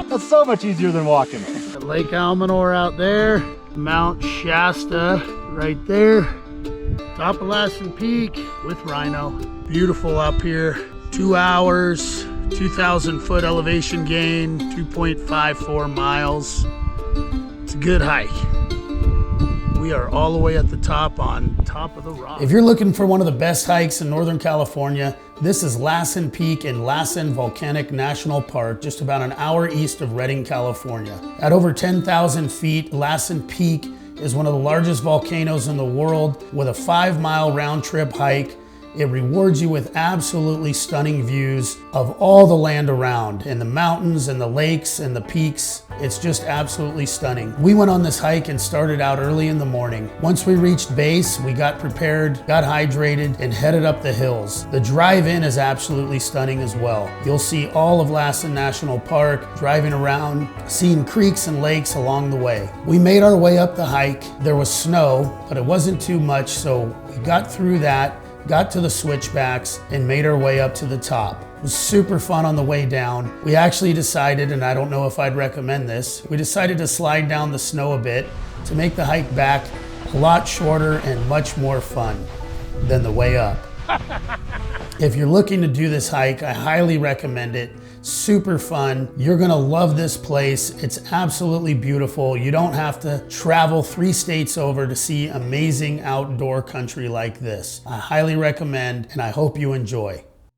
That's so much easier than walking. Lake Almanor out there, Mount Shasta right there, top of Lassen Peak with Rhino. Beautiful up here. 2 hours, 2,000 foot elevation gain, 2.54 miles. It's a good hike. We are all the way at the top on top of the rock. If you're looking for one of the best hikes in Northern California, this is Lassen Peak in Lassen Volcanic National Park, just about an hour east of Redding, California. At over 10,000 feet, Lassen Peak is one of the largest volcanoes in the world with a 5-mile round trip hike. It rewards you with absolutely stunning views of all the land around, and the mountains and the lakes and the peaks. It's just absolutely stunning. We went on this hike and started out early in the morning. Once we reached base, we got prepared, got hydrated, and headed up the hills. The drive in is absolutely stunning as well. You'll see all of Lassen National Park, driving around, seeing creeks and lakes along the way. We made our way up the hike. There was snow, but it wasn't too much, so we got through that, got to the switchbacks, and made our way up to the top. It was super fun on the way down. We actually decided, and I don't know if I'd recommend this, we decided to slide down the snow a bit to make the hike back a lot shorter and much more fun than the way up. If you're looking to do this hike, I highly recommend it. Super fun. You're gonna love this place. It's absolutely beautiful. You don't have to travel 3 states over to see amazing outdoor country like this. I highly recommend, and I hope you enjoy.